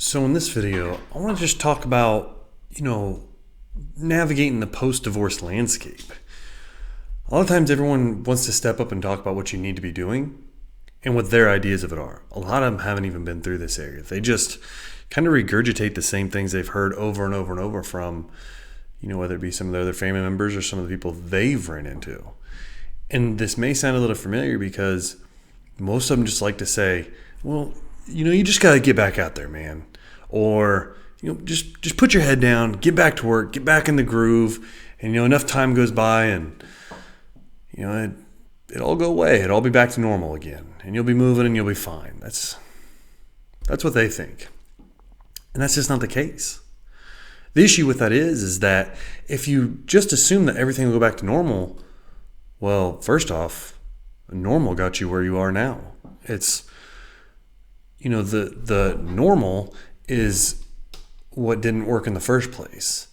So in this video, I want to just talk about, navigating the post-divorce landscape. A lot of times everyone wants to step up and talk about what you need to be doing and what their ideas of it are. A lot of them haven't even been through this area. They just kind of regurgitate the same things they've heard over and over and over from, whether it be some of their other family members or some of the people they've run into. And this may sound a little familiar because most of them just like to say, well, you just got to get back out there, man. Or, just put your head down, get back to work, get back in the groove. And, enough time goes by and, it'll all go away. It'll all be back to normal again. And you'll be moving and you'll be fine. That's what they think. And that's just not the case. The issue with that is that if you just assume that everything will go back to normal, well, first off, normal got you where you are now. It's, the normal is what didn't work in the first place.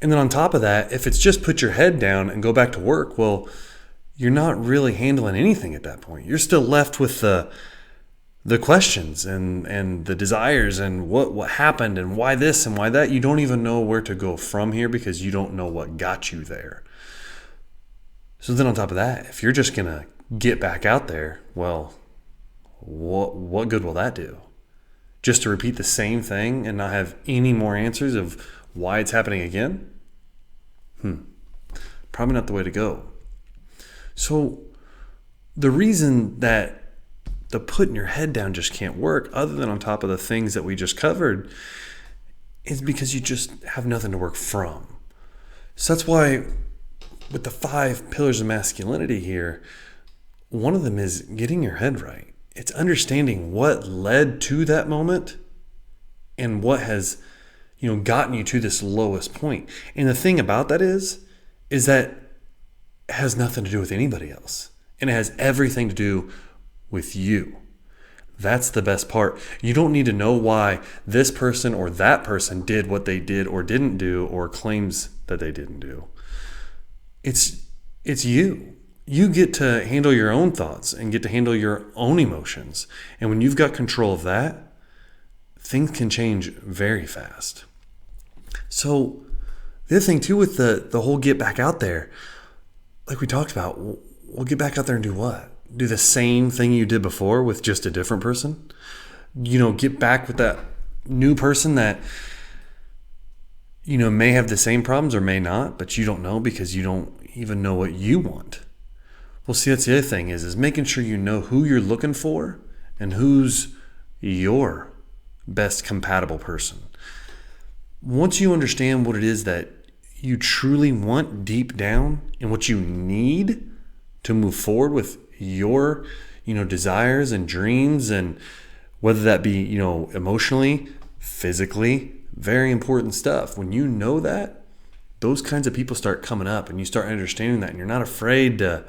And then on top of that, if it's just put your head down and go back to work, well, you're not really handling anything at that point. You're still left with the questions and the desires and what happened and why this and why that. You don't even know where to go from here because you don't know what got you there. So then on top of that, if you're just going to get back out there, well, what good will that do? Just to repeat the same thing and not have any more answers of why it's happening again? Probably not the way to go. So the reason that the putting your head down just can't work, other than on top of the things that we just covered, is because you just have nothing to work from. So that's why with the 5 pillars of masculinity here, one of them is getting your head right. It's understanding what led to that moment and what has, gotten you to this lowest point. And the thing about that is that it has nothing to do with anybody else. And it has everything to do with you. That's the best part. You don't need to know why this person or that person did what they did or didn't do or claims that they didn't do. It's you. You get to handle your own thoughts and get to handle your own emotions. And when you've got control of that, things can change very fast. So the other thing too with the whole get back out there, like we talked about, we'll get back out there and do what? Do the same thing you did before with just a different person? Get back with that new person that, may have the same problems or may not, but you don't know because you don't even know what you want. Well, see, that's the other thing is making sure you know who you're looking for and who's your best compatible person. Once you understand what it is that you truly want deep down and what you need to move forward with your, desires and dreams, and whether that be, emotionally, physically, very important stuff. When you know that, those kinds of people start coming up and you start understanding that, and you're not afraid to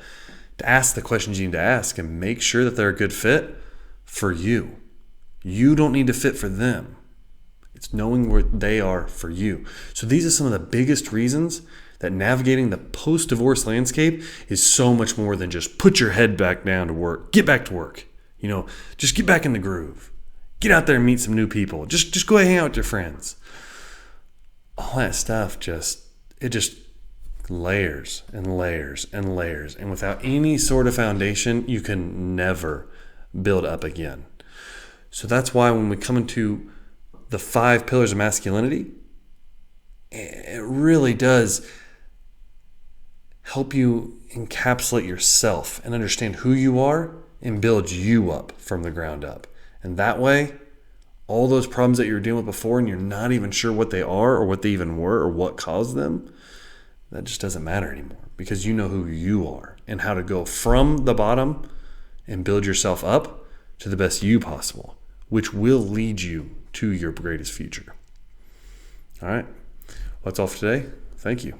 ask the questions you need to ask and make sure that they're a good fit for you. You don't need to fit for them. It's knowing where they are for you. So these are some of the biggest reasons that navigating the post-divorce landscape is so much more than just put your head back down to work. Get back to work. Just get back in the groove. Get out there and meet some new people. Just go hang out with your friends. All that stuff just layers and layers and layers. And without any sort of foundation, you can never build up again. So that's why when we come into the 5 pillars of masculinity, it really does help you encapsulate yourself and understand who you are and build you up from the ground up. And that way, all those problems that you were dealing with before and you're not even sure what they are or what they even were or what caused them, that just doesn't matter anymore because you know who you are and how to go from the bottom and build yourself up to the best you possible, which will lead you to your greatest future. All right. Well, that's all for today. Thank you.